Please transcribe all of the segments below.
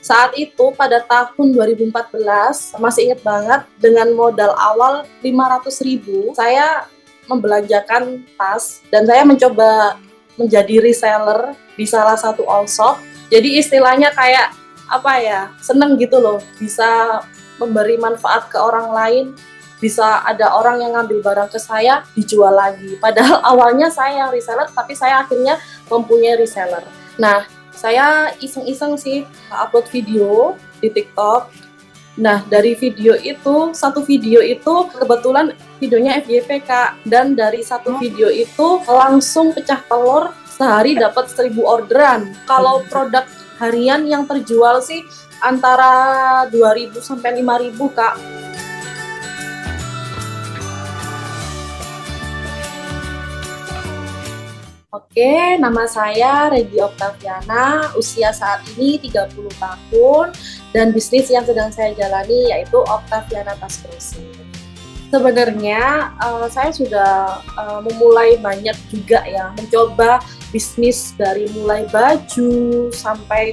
Saat itu pada tahun 2014, masih ingat banget, dengan modal awal 500.000, saya membelanjakan tas dan saya mencoba menjadi reseller di salah satu all shop. Jadi istilahnya kayak apa ya, seneng gitu loh, bisa memberi manfaat ke orang lain, bisa ada orang yang ngambil barang ke saya, dijual lagi. Padahal awalnya saya yang reseller, tapi saya akhirnya mempunyai reseller. Nah, saya iseng-iseng sih upload video di TikTok. Nah, dari satu video itu kebetulan videonya FYP, Kak. Dan dari satu video itu langsung pecah telur, sehari dapat 1.000 orderan. Kalau produk harian yang terjual sih antara 2.000 sampai 5.000, Kak. Oke, nama saya Regi Oktaviana, usia saat ini 30 tahun, dan bisnis yang sedang saya jalani yaitu Oktaviana Tas Grosir. Sebenarnya saya sudah memulai banyak juga ya, mencoba bisnis dari mulai baju sampai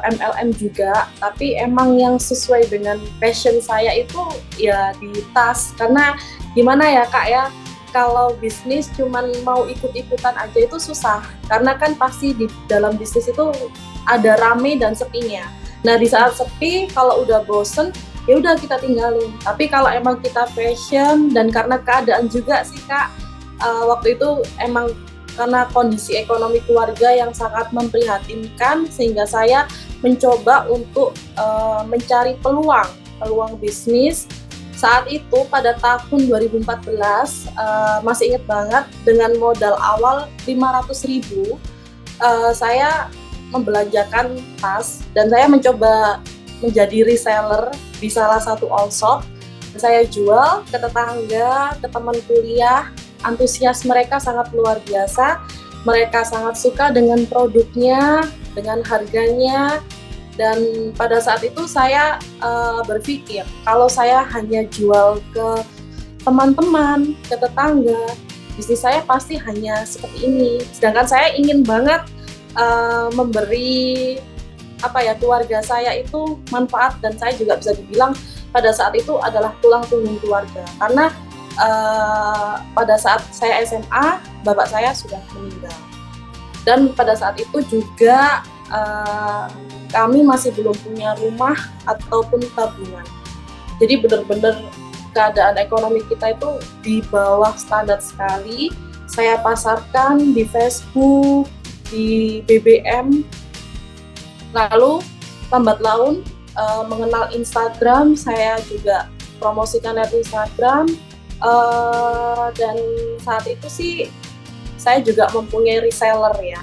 MLM juga, tapi emang yang sesuai dengan passion saya itu ya di tas, karena gimana ya Kak ya, kalau bisnis cuman mau ikut-ikutan aja itu susah, karena kan pasti di dalam bisnis itu ada rame dan sepinya. Nah, di saat sepi kalau udah bosen ya udah kita tinggalin. Tapi kalau emang kita passion dan karena keadaan juga sih Kak, waktu itu emang karena kondisi ekonomi keluarga yang sangat memprihatinkan, sehingga saya mencoba untuk mencari peluang bisnis. Saat itu pada tahun 2014, masih ingat banget, dengan modal awal 500.000, saya membelanjakan tas dan saya mencoba menjadi reseller di salah satu all shop. Saya jual ke tetangga, ke teman kuliah. Antusias mereka sangat luar biasa. Mereka sangat suka dengan produknya, dengan harganya. Dan pada saat itu saya berpikir, kalau saya hanya jual ke teman-teman, ke tetangga, bisnis saya pasti hanya seperti ini. Sedangkan saya ingin banget memberi keluarga saya itu manfaat, dan saya juga bisa dibilang pada saat itu adalah tulang punggung keluarga. Karena pada saat saya SMA, bapak saya sudah meninggal. Dan pada saat itu juga kami masih belum punya rumah ataupun tabungan. Jadi benar-benar keadaan ekonomi kita itu di bawah standar sekali. Saya pasarkan di Facebook, di BBM, lalu lambat laun mengenal Instagram, saya juga promosikan di Instagram, dan saat itu sih saya juga mempunyai reseller ya.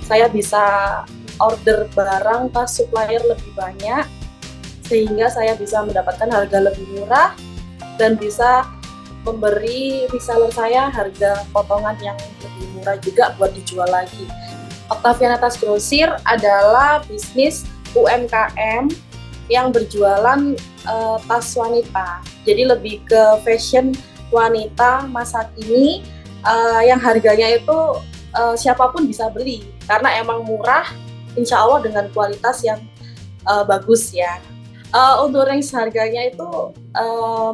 Saya bisa order barang ke supplier lebih banyak, sehingga saya bisa mendapatkan harga lebih murah dan bisa memberi reseller saya harga potongan yang lebih murah juga buat dijual lagi. Oktaviana Tas Grosir adalah bisnis UMKM yang berjualan tas wanita. Jadi lebih ke fashion wanita masa kini, yang harganya itu siapapun bisa beli karena emang murah, insya Allah dengan kualitas yang bagus ya. Untuk range harganya itu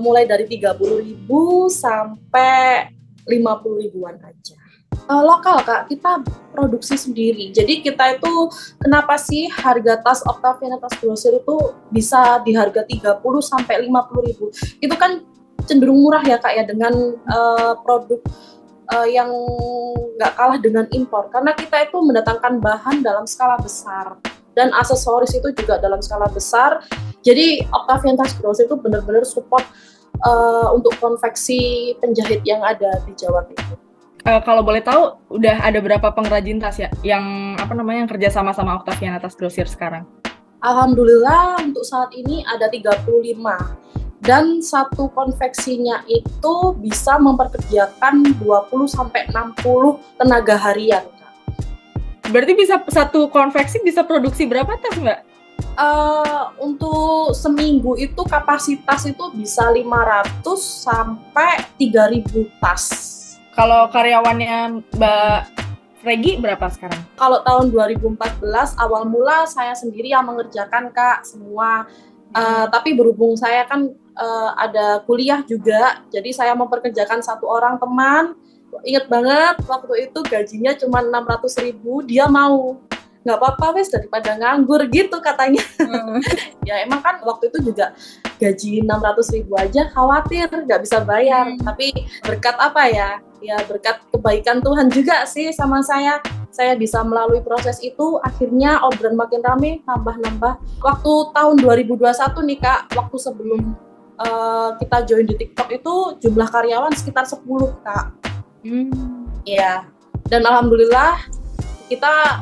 mulai dari 30.000 sampai 50.000-an aja. Lokal Kak, kita produksi sendiri. Jadi kita itu kenapa sih harga tas Oktaviana Tas Grosir itu bisa di harga 30 sampai 50.000? Itu kan cenderung murah ya Kak ya, dengan produk yang nggak kalah dengan impor, karena kita itu mendatangkan bahan dalam skala besar dan aksesoris itu juga dalam skala besar. Jadi Oktaviana Tas Grosir itu benar-benar support untuk konveksi penjahit yang ada di Jawa Timur. Kalau boleh tahu, udah ada berapa pengrajin tas ya yang kerja sama Oktaviana Tas Grosir sekarang? Alhamdulillah untuk saat ini ada 35. Dan satu konveksinya itu bisa memperkerjakan 20 sampai 60 tenaga harian. Berarti bisa satu konveksi bisa produksi berapa tas, Mbak? Untuk seminggu itu kapasitas itu bisa 500 sampai 3.000 tas. Kalau karyawannya Mbak Regi berapa sekarang? Kalau tahun 2014 awal mula saya sendiri yang mengerjakan Kak semua. Tapi berhubung saya kan ada kuliah juga, jadi saya memperkerjakan satu orang teman. Ingat banget waktu itu gajinya cuma 600.000, dia mau nggak apa-apa wes daripada nganggur gitu katanya. Ya emang kan waktu itu juga gaji 600.000 aja khawatir nggak bisa bayar. Tapi berkat apa ya? Ya berkat kebaikan Tuhan juga sih sama saya bisa melalui proses itu, akhirnya orderan makin rame, nambah-nambah. Waktu tahun 2021 nih Kak, waktu sebelum kita join di TikTok itu jumlah karyawan sekitar 10 Kak. Iya. Dan alhamdulillah kita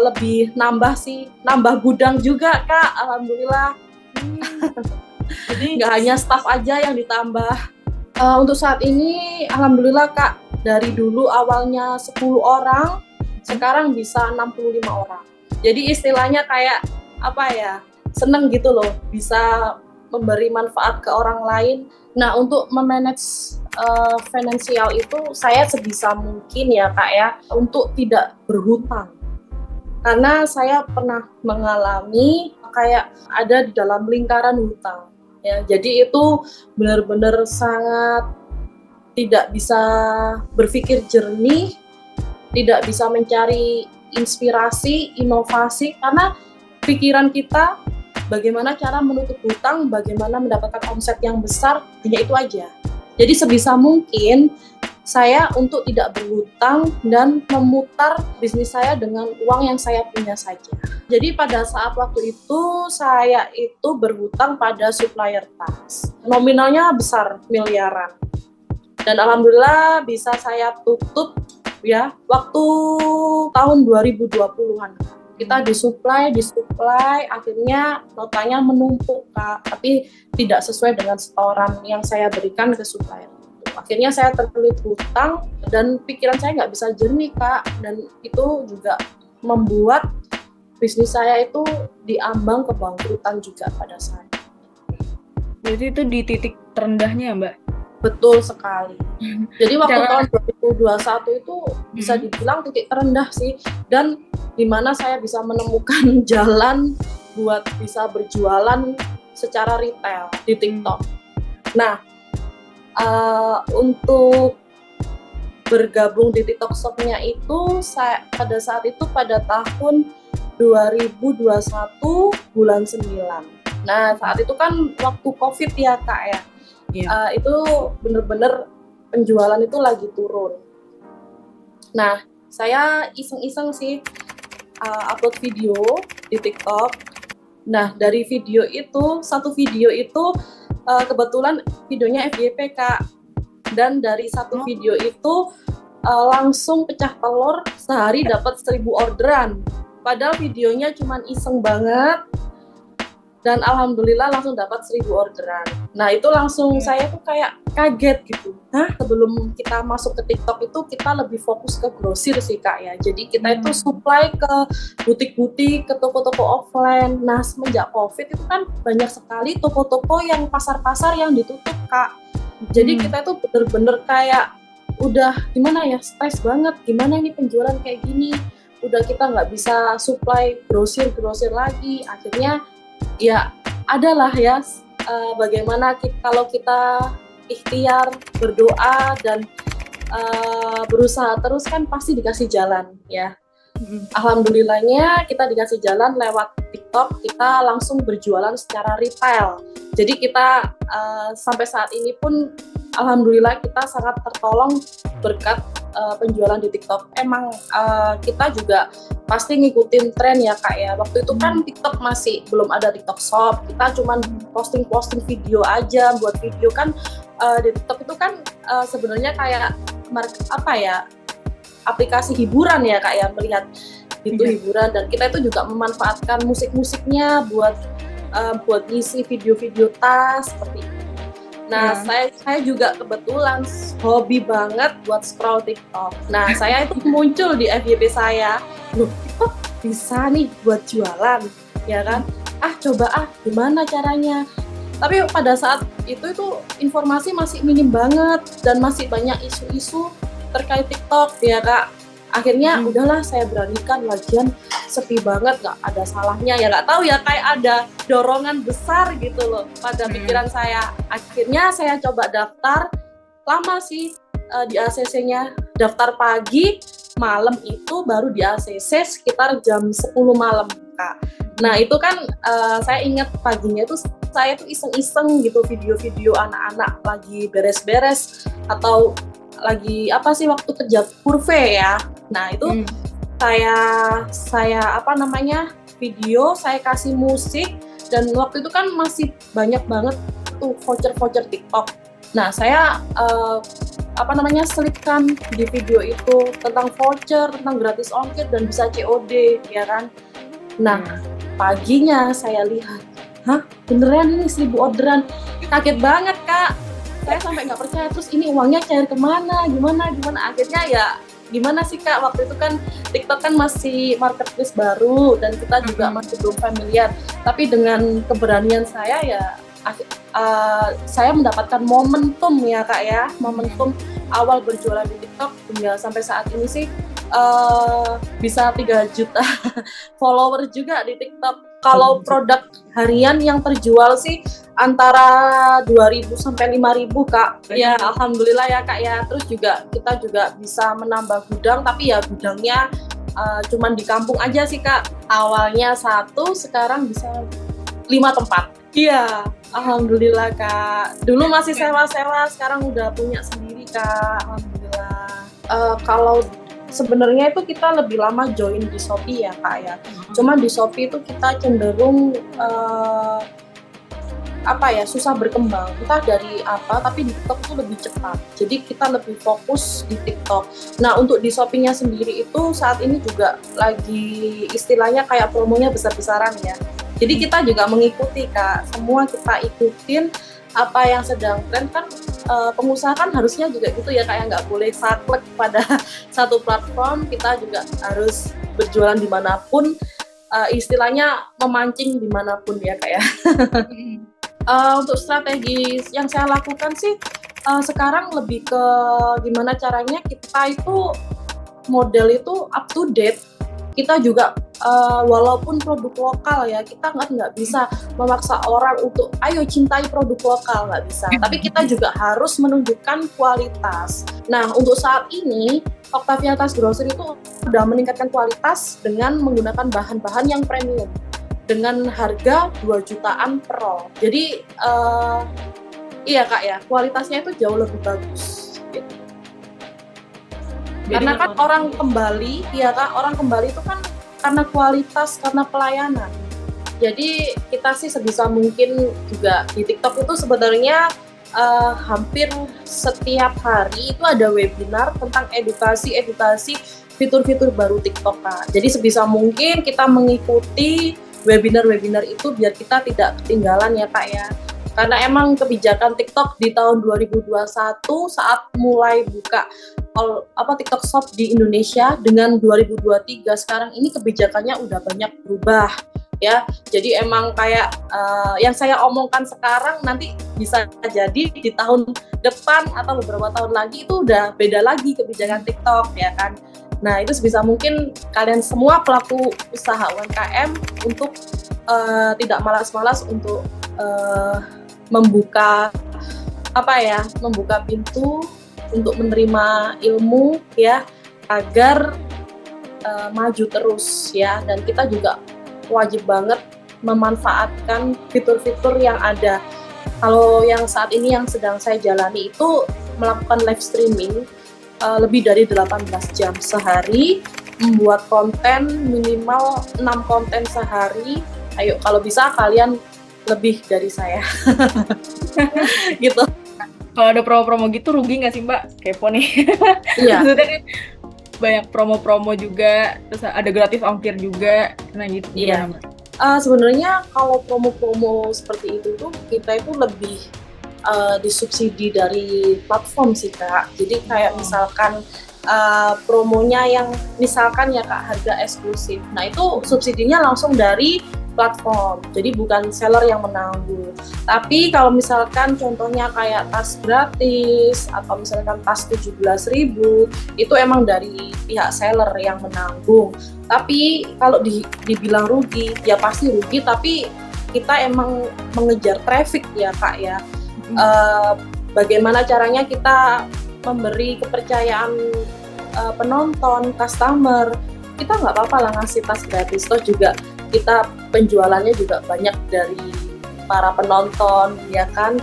lebih nambah gudang juga Kak, alhamdulillah. Jadi nggak hanya staff aja yang ditambah. Untuk saat ini alhamdulillah Kak, dari dulu awalnya 10 orang, sekarang bisa 65 orang. Jadi istilahnya kayak apa ya, seneng gitu loh, bisa memberi manfaat ke orang lain. Nah untuk memanage finansial itu saya sebisa mungkin ya Kak ya, untuk tidak berhutang. Karena saya pernah mengalami kayak ada di dalam lingkaran hutang. Ya, jadi itu benar-benar sangat tidak bisa berpikir jernih, tidak bisa mencari inspirasi, inovasi, karena pikiran kita bagaimana cara menutup hutang, bagaimana mendapatkan omset yang besar, hanya itu aja. Jadi sebisa mungkin saya untuk tidak berhutang dan memutar bisnis saya dengan uang yang saya punya saja. Jadi pada saat waktu itu saya itu berhutang pada supplier tas. Nominalnya besar, miliaran. Dan alhamdulillah bisa saya tutup ya waktu tahun 2020-an. Kita disuplai, akhirnya notanya menumpuk Kak, tapi tidak sesuai dengan setoran yang saya berikan ke supplier. Akhirnya saya terlilit hutang dan pikiran saya nggak bisa jernih Kak, dan itu juga membuat bisnis saya itu diambang kebangkrutan juga pada saat itu. Berarti itu di titik terendahnya Mbak? Betul sekali. Jadi waktu tahun 2021 itu bisa dibilang titik terendah sih, dan dimana saya bisa menemukan jalan buat bisa berjualan secara retail di TikTok. Nah, untuk bergabung di TikTok Shop-nya itu saya pada saat itu pada tahun 2021 bulan 9. Nah, saat itu kan waktu Covid ya Kak ya. Itu bener-bener penjualan itu lagi turun. Nah, saya iseng-iseng sih upload video di TikTok. Nah, dari video itu, satu video itu kebetulan videonya FYP Kak, dan dari satu video itu langsung pecah telur, sehari dapat 1000 orderan, padahal videonya cuman iseng banget, dan alhamdulillah langsung dapat 1000 orderan. Nah itu langsung saya tuh kayak kaget gitu. Sebelum kita masuk ke TikTok itu kita lebih fokus ke grosir sih Kak ya. Jadi kita itu supply ke butik-butik, ke toko-toko offline. Nah semenjak Covid itu kan banyak sekali toko-toko yang pasar-pasar yang ditutup Kak. Jadi kita itu bener-bener kayak udah gimana ya, stres banget. Gimana ini penjualan kayak gini? Udah kita nggak bisa supply grosir lagi. Akhirnya ya adalah ya bagaimana kalau kita ikhtiar, berdoa, dan berusaha terus kan pasti dikasih jalan ya. Alhamdulillahnya kita dikasih jalan lewat TikTok, kita langsung berjualan secara retail. Jadi kita sampai saat ini pun alhamdulillah kita sangat tertolong berkat penjualan di TikTok. Emang kita juga pasti ngikutin tren ya Kak ya. Waktu itu kan TikTok masih belum ada TikTok Shop. Kita cuman posting video aja. Buat video kan di TikTok itu kan sebenarnya kayak apa ya, aplikasi hiburan ya Kak ya, melihat itu hiburan, dan kita itu juga memanfaatkan musik-musiknya buat ngisi video-video tas seperti itu. Nah, saya juga kebetulan hobi banget buat scroll TikTok. Nah, saya itu muncul di FYP saya. Loh, TikTok bisa nih buat jualan, ya kan? Coba gimana caranya? Tapi pada saat itu informasi masih minim banget dan masih banyak isu-isu terkait TikTok, ya Kak. Akhirnya udahlah saya beranikan, lagian sepi banget, nggak ada salahnya ya, nggak tahu ya, kayak ada dorongan besar gitu loh pada pikiran saya. Akhirnya saya coba daftar, lama sih di ACC-nya, daftar pagi, malam itu baru di ACC sekitar jam 10 malam Kak. Nah itu kan saya ingat paginya itu saya tuh iseng-iseng gitu video-video anak-anak lagi beres-beres atau lagi apa sih waktu kerja kurve ya. Nah itu saya apa namanya video, saya kasih musik, dan waktu itu kan masih banyak banget tuh voucher-voucher TikTok. Nah saya apa namanya selipkan di video itu tentang voucher, tentang gratis ongkir dan bisa COD ya kan. Nah paginya saya lihat, hah beneran ini 1000 orderan, kaget banget Kak. Saya sampai nggak percaya, terus ini uangnya cair kemana, gimana, akhirnya ya gimana sih Kak, waktu itu kan TikTok kan masih marketplace baru dan kita juga masih belum familiar, tapi dengan keberanian saya ya saya mendapatkan momentum ya Kak ya, momentum awal berjualan di TikTok hingga sampai saat ini sih bisa 3 juta follower juga di TikTok. Kalau produk harian yang terjual sih antara 2.000 sampai 5.000 Kak. Ya alhamdulillah ya Kak ya. Terus juga kita juga bisa menambah gudang, tapi ya gudangnya cuman di kampung aja sih Kak. Awalnya 1, sekarang bisa 5 tempat. Iya, alhamdulillah Kak. Dulu masih sewa-sewa, sekarang udah punya sendiri Kak. Alhamdulillah. Kalau sebenarnya itu kita lebih lama join di Shopee ya Kak ya. Cuma di Shopee itu kita cenderung susah berkembang. Entah dari apa, tapi di TikTok itu lebih cepat. Jadi kita lebih fokus di TikTok. Nah untuk di Shopee-nya sendiri itu saat ini juga lagi istilahnya kayak promonya besar-besaran ya. Jadi kita juga mengikuti Kak, semua kita ikutin apa yang sedang tren kan. Pengusaha kan harusnya juga gitu ya Kak, nggak boleh saklek pada satu platform, kita juga harus berjualan dimanapun, istilahnya memancing dimanapun ya Kak ya. Untuk strategi yang saya lakukan sih sekarang lebih ke gimana caranya kita itu model itu up to date. Kita juga walaupun produk lokal ya, kita nggak bisa memaksa orang untuk ayo cintai produk lokal, nggak bisa. Tapi kita juga harus menunjukkan kualitas. Nah untuk saat ini Octavianitas Grocery itu udah meningkatkan kualitas dengan menggunakan bahan-bahan yang premium dengan harga 2 jutaan per roll. Jadi iya Kak ya, kualitasnya itu jauh lebih bagus. Gitu. Karena kan orang kembali, ya Kak, orang kembali itu kan karena kualitas, karena pelayanan. Jadi kita sih sebisa mungkin juga di TikTok itu sebenarnya hampir setiap hari itu ada webinar tentang edukasi fitur-fitur baru TikTok Kak. Jadi sebisa mungkin kita mengikuti webinar-webinar itu biar kita tidak ketinggalan ya Kak ya. Karena emang kebijakan TikTok di tahun 2021 saat mulai buka TikTok Shop di Indonesia dengan 2023 sekarang ini kebijakannya udah banyak berubah ya. Jadi emang kayak yang saya omongkan sekarang nanti bisa jadi di tahun depan atau beberapa tahun lagi itu udah beda lagi kebijakan TikTok ya kan. Nah itu sebisa mungkin kalian semua pelaku usaha UMKM untuk tidak malas-malas untuk membuka pintu untuk menerima ilmu ya, agar maju terus ya. Dan kita juga wajib banget memanfaatkan fitur-fitur yang ada. Kalau yang saat ini yang sedang saya jalani itu melakukan live streaming lebih dari 18 jam sehari, membuat konten minimal 6 konten sehari. Ayo kalau bisa kalian lebih dari saya. Gitu. Kalau ada promo-promo gitu rugi nggak sih Mbak? Kepo nih. Iya. Maksudnya kan banyak promo-promo juga, terus ada gratis ongkir juga, nah gitu. Iya. Sebenarnya kalau promo-promo seperti itu tuh kita itu lebih disubsidi dari platform sih Kak. Jadi kayak misalkan promonya yang misalkan ya Kak harga eksklusif. Nah itu subsidinya langsung dari platform. Jadi bukan seller yang menanggung. Tapi kalau misalkan contohnya kayak tas gratis atau misalkan tas 17.000 itu emang dari pihak seller yang menanggung. Tapi kalau dibilang rugi, ya pasti rugi, tapi kita emang mengejar traffic ya Kak ya. Bagaimana caranya kita memberi kepercayaan penonton, customer, kita nggak apa-apa lah ngasih tas gratis. Toh juga kita penjualannya juga banyak dari para penonton, ya kan?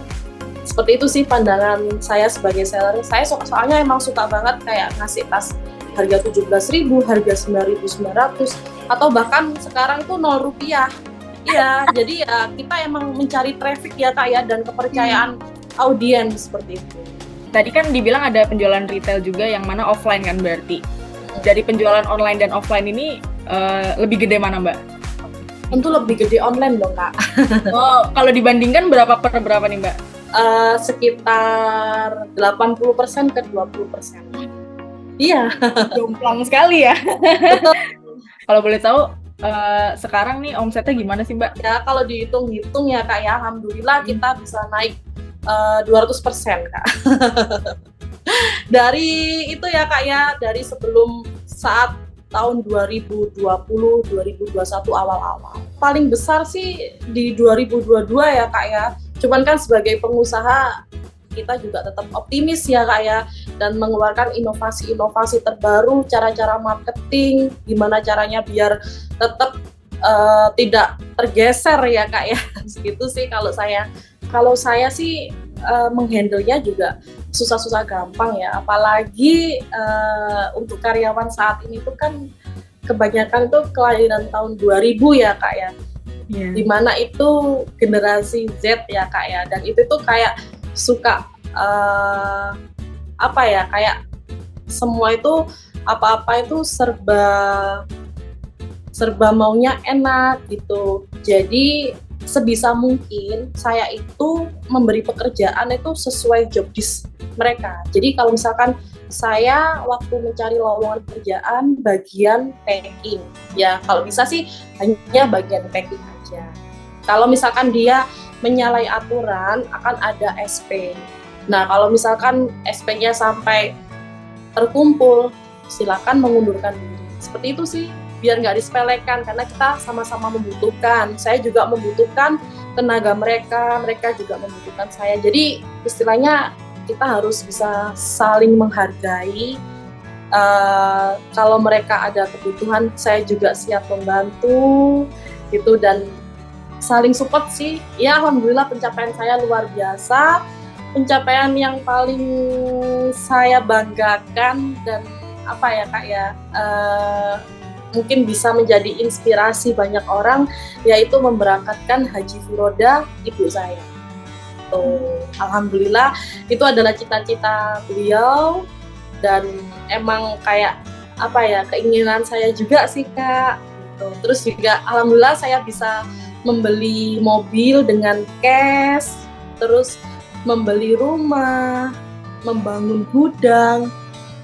Seperti itu sih pandangan saya sebagai seller. Saya soalnya emang suka banget kayak ngasih tas harga 17.000, harga 9.900, atau bahkan sekarang itu 0 rupiah. Iya, jadi ya kita emang mencari traffic ya Kak ya, dan kepercayaan audiens seperti itu. Tadi kan dibilang ada penjualan retail juga yang mana offline kan berarti. Dari penjualan online dan offline ini lebih gede mana Mbak? Tentu lebih gede online dong Kak. Oh, kalau dibandingkan berapa per berapa nih Mbak? Sekitar 80% ke 20%. Iya. Jomplang sekali ya. Kalau boleh tahu sekarang nih omsetnya gimana sih Mbak? Ya kalau dihitung-hitung ya Kak ya, alhamdulillah kita bisa naik 200% Kak. Dari itu ya Kak ya, dari sebelum saat tahun 2020, 2021 awal-awal. Paling besar sih di 2022 ya Kak ya. Cuman kan sebagai pengusaha kita juga tetap optimis ya Kak ya, dan mengeluarkan inovasi-inovasi terbaru, cara-cara marketing, gimana caranya biar tetap tidak tergeser ya Kak ya. Segitu sih kalau saya. Kalau saya sih menghandle-nya juga susah-susah gampang ya, apalagi untuk karyawan saat ini tuh kan kebanyakan tuh kelahiran tahun 2000 ya Kak ya, dimana itu generasi Z ya Kak ya, dan itu tuh kayak suka apa ya, kayak semua itu apa-apa itu serba maunya enak gitu. Jadi sebisa mungkin saya itu memberi pekerjaan itu sesuai job desk mereka. Jadi kalau misalkan saya waktu mencari lowongan pekerjaan bagian packing, ya kalau bisa sih hanya bagian packing aja. Kalau misalkan dia menyalahi aturan akan ada SP. Nah kalau misalkan SP-nya sampai terkumpul, silakan mengundurkan diri. Seperti itu sih, biar nggak disepelekan, karena kita sama-sama membutuhkan. Saya juga membutuhkan tenaga mereka, mereka juga membutuhkan saya. Jadi istilahnya kita harus bisa saling menghargai. Kalau mereka ada kebutuhan, saya juga siap membantu gitu, dan saling support sih. Ya alhamdulillah pencapaian saya luar biasa. Pencapaian yang paling saya banggakan dan apa ya Kak ya, mungkin bisa menjadi inspirasi banyak orang, yaitu memberangkatkan Haji Furoda ibu saya. Alhamdulillah itu adalah cita-cita beliau, dan emang kayak apa ya, keinginan saya juga sih Kak. Terus juga alhamdulillah saya bisa membeli mobil dengan cash, terus membeli rumah, membangun gudang,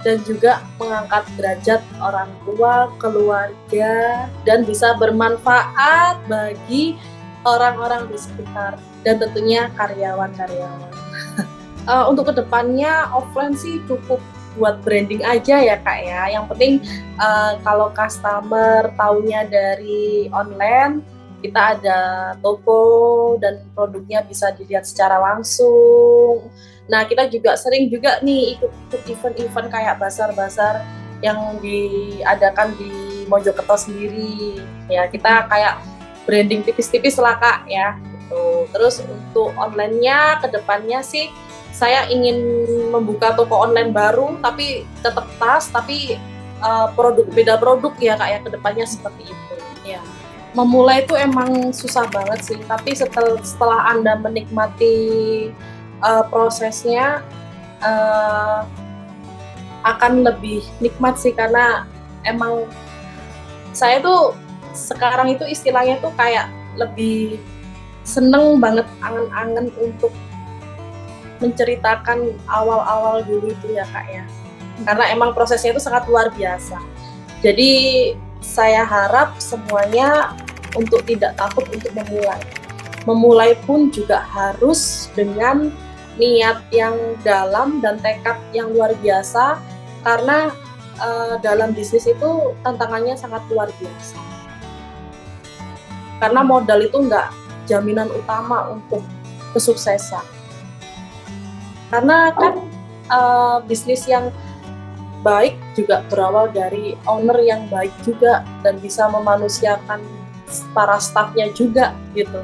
dan juga mengangkat derajat orang tua, keluarga, dan bisa bermanfaat bagi orang-orang di sekitar, dan tentunya karyawan-karyawan. Untuk kedepannya offline sih cukup buat branding aja ya Kak ya. Yang penting kalau customer taunya dari online, kita ada toko dan produknya bisa dilihat secara langsung. Nah kita juga sering juga nih ikut event-event kayak bazar-bazar yang diadakan di Mojokerto sendiri. Ya kita kayak branding tipis-tipis lah Kak ya. Gitu. Terus untuk online-nya kedepannya sih saya ingin membuka toko online baru, tapi tetap tas, tapi beda produk ya Kak ya, kedepannya seperti itu. Ya. Memulai itu emang susah banget sih, tapi setelah Anda menikmati prosesnya akan lebih nikmat sih, karena emang saya tuh sekarang itu istilahnya tuh kayak lebih seneng banget, angen-angen untuk menceritakan awal-awal dulu itu ya Kak ya, karena emang prosesnya itu sangat luar biasa. Jadi saya harap semuanya untuk tidak takut untuk memulai. Memulai pun juga harus dengan niat yang dalam dan tekad yang luar biasa, karena dalam bisnis itu tantangannya sangat luar biasa. Karena modal itu nggak jaminan utama untuk kesuksesan. Karena kan bisnis yang baik juga berawal dari owner yang baik juga dan bisa memanusiakan para staffnya juga gitu.